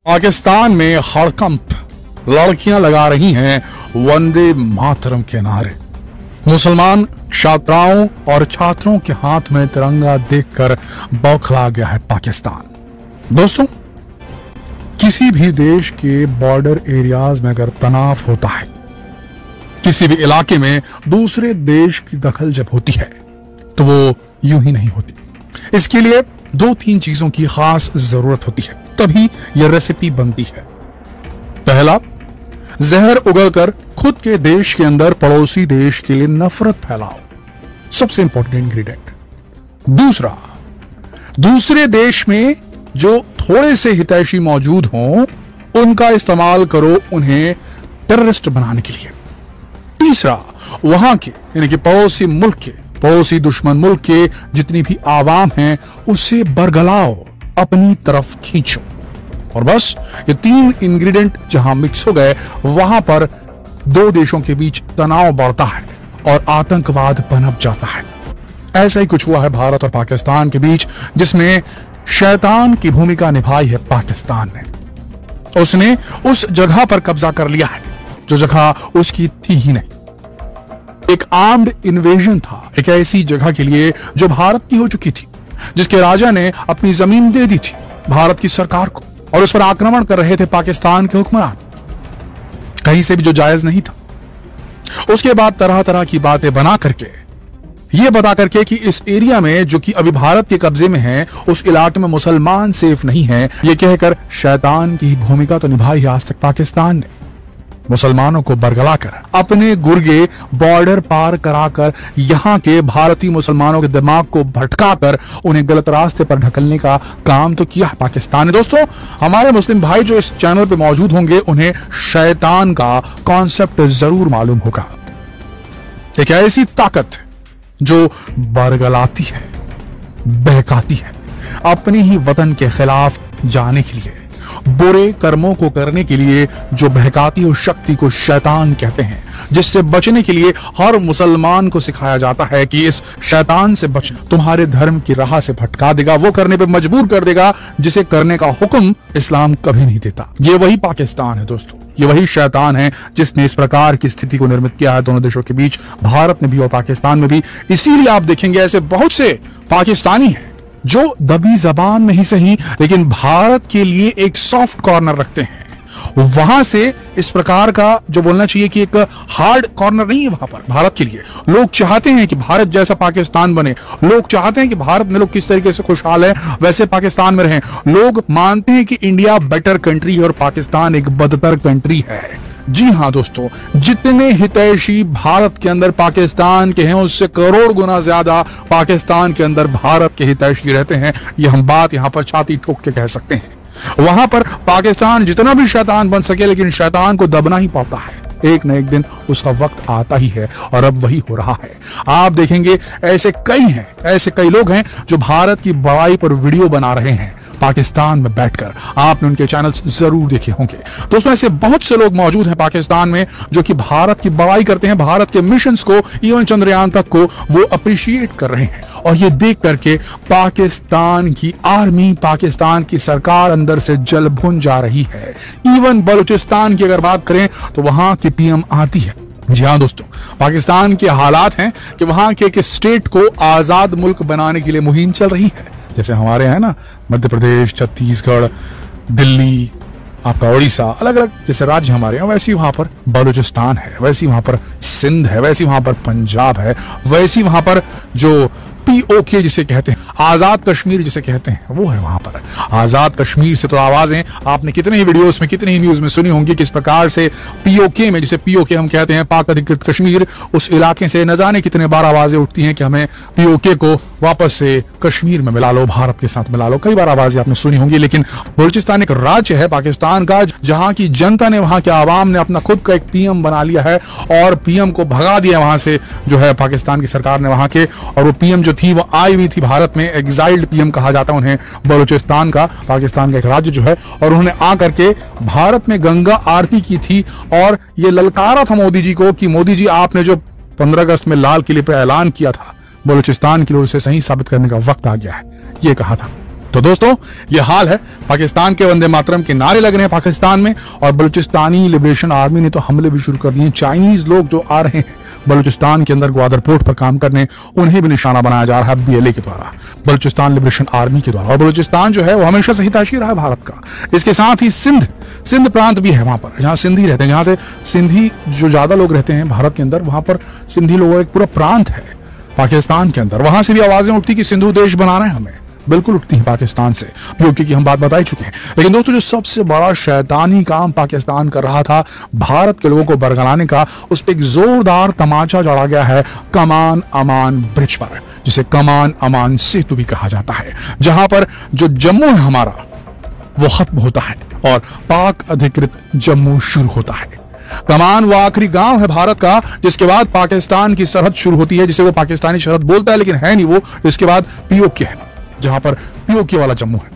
पाकिस्तान में हड़कंप, लड़कियां लगा रही हैं वंदे मातरम के नारे। मुसलमान छात्राओं और छात्रों के हाथ में तिरंगा देखकर बौखला गया है पाकिस्तान। दोस्तों, किसी भी देश के बॉर्डर एरियाज में अगर तनाव होता है, किसी भी इलाके में दूसरे देश की दखल जब होती है तो वो यूं ही नहीं होती। इसके लिए दो तीन चीजों की खास जरूरत होती है, तभी यह रेसिपी बनती है। पहला, जहर उगलकर खुद के देश के अंदर पड़ोसी देश के लिए नफरत फैलाओ, सबसे इंपॉर्टेंट इंग्रेडिएंट। दूसरा, दूसरे देश में जो थोड़े से हितैषी मौजूद हों उनका इस्तेमाल करो उन्हें टेररिस्ट बनाने के लिए। तीसरा, वहां के यानी कि पड़ोसी मुल्क के, पड़ोसी दुश्मन मुल्क के जितनी भी आवाम हैं उसे बरगलाओ, अपनी तरफ खींचो। और बस ये तीन इंग्रेडिएंट जहां मिक्स हो गए वहां पर दो देशों के बीच तनाव बढ़ता है और आतंकवाद पनप जाता है। ऐसा ही कुछ हुआ है भारत और पाकिस्तान के बीच, जिसमें शैतान की भूमिका निभाई है पाकिस्तान ने। उसने उस जगह पर कब्जा कर लिया है जो जगह उसकी थी ही नहीं। एक आर्म्ड इन्वेजन था एक ऐसी जगह के लिए जो भारत की हो चुकी थी, जिसके राजा ने अपनी जमीन दे दी थी भारत की सरकार को, और उस पर आक्रमण कर रहे थे पाकिस्तान के हुक्मरान, कहीं से भी जो जायज नहीं था। उसके बाद तरह तरह की बातें बना करके, ये बता करके कि इस एरिया में जो कि अभी भारत के कब्जे में है, उस इलाके में मुसलमान सेफ नहीं है, ये कहकर शैतान की भूमिका तो निभाई है आज तक पाकिस्तान ने। मुसलमानों को बरगलाकर अपने गुर्गे बॉर्डर पार कराकर यहां के भारतीय मुसलमानों के दिमाग को भटकाकर उन्हें गलत रास्ते पर ढकलने का काम तो किया है पाकिस्तान ने। दोस्तों, हमारे मुस्लिम भाई जो इस चैनल पे मौजूद होंगे उन्हें शैतान का कॉन्सेप्ट जरूर मालूम होगा। एक ऐसी ताकत जो बरगलाती है, बहकाती है, अपने ही वतन के खिलाफ जाने के लिए, बुरे कर्मों को करने के लिए जो बहकाती हुई शक्ति को शैतान कहते हैं, जिससे बचने के लिए हर मुसलमान को सिखाया जाता है कि इस शैतान से बचना तुम्हारे धर्म की राह से भटका देगा, वो करने पे मजबूर कर देगा जिसे करने का हुक्म इस्लाम कभी नहीं देता। ये वही पाकिस्तान है दोस्तों, ये वही शैतान है जिसने इस प्रकार की स्थिति को निर्मित किया है दोनों देशों के बीच, भारत में भी और पाकिस्तान में भी। इसीलिए आप देखेंगे ऐसे बहुत से पाकिस्तानी हैं जो दबी जबान में ही सही लेकिन भारत के लिए एक सॉफ्ट कॉर्नर रखते हैं। वहां से इस प्रकार का जो बोलना चाहिए कि एक हार्ड कॉर्नर नहीं है वहां पर भारत के लिए। लोग चाहते हैं कि भारत जैसा पाकिस्तान बने, लोग चाहते हैं कि भारत में लोग किस तरीके से खुशहाल है वैसे पाकिस्तान में रहें। लोग मानते हैं कि इंडिया बेटर कंट्री है और पाकिस्तान एक बदतर कंट्री है। जी हां दोस्तों, जितने हितैषी भारत के अंदर पाकिस्तान के हैं उससे करोड़ गुना ज्यादा पाकिस्तान के अंदर भारत के हितैषी रहते हैं। ये हम बात यहां पर छाती ठोक के कह सकते हैं। वहां पर पाकिस्तान जितना भी शैतान बन सके लेकिन शैतान को दबना ही पड़ता है। एक न एक दिन उसका वक्त आता ही है और अब वही हो रहा है। आप देखेंगे ऐसे कई हैं, ऐसे कई लोग हैं जो भारत की बड़ाई पर वीडियो बना रहे हैं पाकिस्तान में बैठकर। आपने उनके चैनल्स जरूर देखे होंगे। दोस्तों, ऐसे बहुत से लोग मौजूद हैं पाकिस्तान में जो कि भारत की बड़ाई करते हैं, भारत के मिशंस को, इवन चंद्रयान तक को वो अप्रिशिएट कर रहे हैं। और ये देख करके पाकिस्तान की आर्मी, पाकिस्तान की सरकार अंदर से जल भुन जा रही है। इवन बलूचिस्तान की अगर बात करें तो वहां की पीएम आती है। जी हाँ दोस्तों, पाकिस्तान के हालात हैं कि वहां के एक स्टेट को आजाद मुल्क बनाने के लिए मुहिम चल रही है। जैसे हमारे हैं ना मध्य प्रदेश, छत्तीसगढ़, दिल्ली, आपका उड़ीसा, अलग अलग जैसे राज्य हमारे हैं, वैसी वहां पर बलूचिस्तान है, वैसी वहां पर सिंध है, वैसी वहां पर पंजाब है, वैसी वहां पर जो POK जिसे कहते हैं, आजाद कश्मीर जिसे कहते हैं, वो है वहां पर। आजाद कश्मीर से तो आवाजें आपने कितने ही वीडियोस में, कितने ही न्यूज में सुनी होंगी किस प्रकार से POK में, जिसे POK हम कहते हैं, पाक अधिकृत कश्मीर, उस इलाके से न जाने कितने बार आवाजें उठती हैं कि हमें POK को वापस से कश्मीर में मिला लो, भारत के साथ मिला लो। कई बार आवाजें आपने सुनी होंगी। लेकिन बलूचिस्तान एक राज्य है पाकिस्तान का जहां की जनता ने, वहां के आवाम ने अपना खुद का एक PM बना लिया है और PM को भगा दिया वहां से, जो है पाकिस्तान की सरकार ने वहां के। और वो PM जो थी वो आई हुई थी भारत में, एग्जाइल्ड PM कहा जाता है उन्हें बलूचिस्तान का, पाकिस्तान का एक राज्य जो है। और उन्होंने आ करके भारत में गंगा आरती की थी और ये ललकारा था मोदी जी को कि मोदी जी आपने जो 15 अगस्त में लाल किले पर ऐलान किया था बलूचिस्तान की ओर से सही साबित करने का वक्त आ गया है, ये कहा था। तो दोस्तों ये हाल है, पाकिस्तान के वंदे मातरम के नारे लग रहे हैं पाकिस्तान में, और बलूचिस्तानी लिबरेशन आर्मी ने तो हमले भी शुरू कर दिए हैं। चाइनीज लोग जो आ रहे हैं बलूचिस्तान के अंदर ग्वादर पोर्ट पर काम करने, उन्हें भी निशाना बनाया जा रहा है BLA के द्वारा, बलूचिस्तान लिबरेशन आर्मी के द्वारा। और बलूचिस्तान जो है वो हमेशा से हितैषी रहा है भारत का। इसके साथ ही सिंध प्रांत भी है वहां पर, जहां सिंधी रहते हैं, जहां से सिंधी जो ज्यादा लोग रहते हैं भारत के अंदर, वहां पर सिंधी लोगों का एक पूरा प्रांत है पाकिस्तान के अंदर। वहां से भी आवाजें उठती कि सिंधु देश बनाना है हमें, बिल्कुल उठती है पाकिस्तान से, क्योंकि हम बात बता ही चुके हैं। लेकिन दोस्तों जो सबसे बड़ा शैतानी काम पाकिस्तान कर रहा था भारत के लोगों को बरगलाने का, उस पर एक जोरदार तमाचा जड़ा गया है कमान अमान ब्रिज पर, जिसे कमान अमान सेतु भी कहा जाता है, जहां पर जो जम्मू है हमारा वो खत्म होता है और पाक अधिकृत जम्मू शुरू होता है। कमान वो आखिरी गांव है भारत का, जिसके बाद पाकिस्तान की सरहद शुरू होती है, जिसे वो पाकिस्तानी सरहद बोलता है लेकिन है नहीं वो। इसके बाद POK है, जहां पर POK वाला जम्मू है।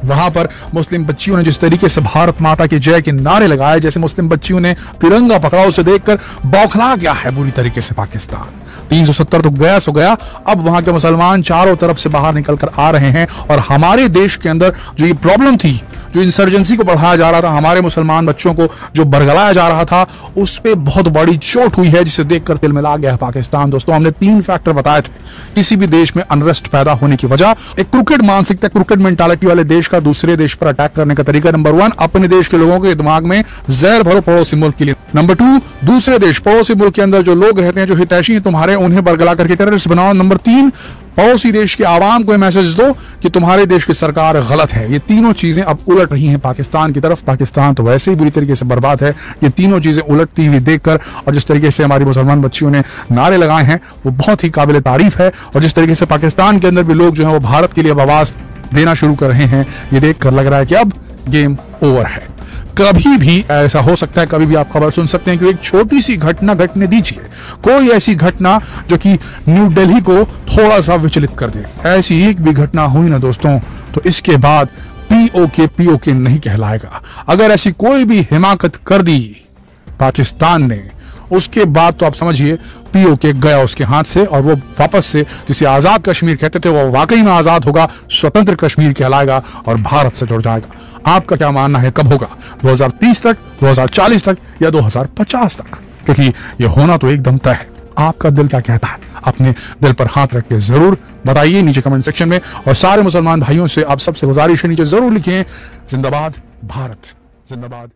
वहां पर मुस्लिम बच्चियों ने जिस तरीके से भारत माता की जय के नारे लगाए, जैसे मुस्लिम बच्चियों ने तिरंगा पकड़ा, उसे देखकर बौखला गया है बुरी तरीके से पाकिस्तान। 370 तो गया सो गया। अब वहां के मुसलमान चारों तरफ से बाहर निकल कर आ रहे हैं, और हमारे देश के अंदर जो ये प्रॉब्लम थी, जो इंसर्जेंसी को बढ़ाया जा रहा था, हमारे मुसलमान बच्चों को जो बरगलाया जा रहा था, उस पर बहुत बड़ी चोट हुई है, जिसे देखकर तिलमिला गया है पाकिस्तान। दोस्तों हमने 3 फैक्टर बताए थे किसी भी देश में अनरेस्ट पैदा होने की वजह। एक क्रिकेट मानसिकता, क्रिकेट मेंटालिटी वाले देश का दूसरे देश पर अटैक करने का तरीका। नंबर 1, अपने देश के लोगों के दिमाग में जहर भरो पड़ोसी मुल्क के लिए। नंबर 2, दूसरे देश पड़ोसी मुल्क के अंदर जो लोग रहते हैं, जो हितैषी हैं तुम्हारे, उन्हें बरगला करके टेररिस्ट बनाओ। नंबर 3, पड़ोसी देश के आवाम को मैसेज दो कि तुम्हारे देश की सरकार गलत है। ये तीनों चीजें अब उलट रही हैं पाकिस्तान की तरफ। पाकिस्तान तो वैसे ही बुरी तरीके से बर्बाद है। ये तीनों चीजें उलटती हुई देखकर, और जिस तरीके से हमारी मुसलमान बच्चियों ने नारे लगाए हैं, वो बहुत ही काबिल तारीफ है। और जिस तरीके से पाकिस्तान के अंदर भी लोग जो है वो भारत के लिए अब आवाज देना शुरू कर रहे हैं, ये देखकर लग रहा है कि अब गेम ओवर है। कभी भी ऐसा हो सकता है, कभी भी आप खबर सुन सकते हैं कि एक छोटी सी घटना घटने दीजिए, कोई ऐसी घटना जो कि न्यू दिल्ली को थोड़ा सा विचलित कर दे। ऐसी एक भी घटना हुई ना दोस्तों, तो इसके बाद POK नहीं कहलाएगा। अगर ऐसी कोई भी हिमाकत कर दी पाकिस्तान ने, उसके बाद तो आप समझिए POK गया उसके हाथ से, और वो वापस से, जिसे आजाद कश्मीर कहते थे, वो वाकई में आजाद होगा, स्वतंत्र कश्मीर कहलाएगा और भारत से जुड़ जाएगा। आपका क्या मानना है, कब होगा? 2030 तक, 2040 तक, या 2050 तक? क्योंकि ये होना तो एकदम तय है। आपका दिल क्या कहता है? अपने दिल पर हाथ रख के जरूर बताइए नीचे कमेंट सेक्शन में। और सारे मुसलमान भाइयों से आप सबसे गुजारिश है, नीचे जरूर लिखें जिंदाबाद भारत, जिंदाबाद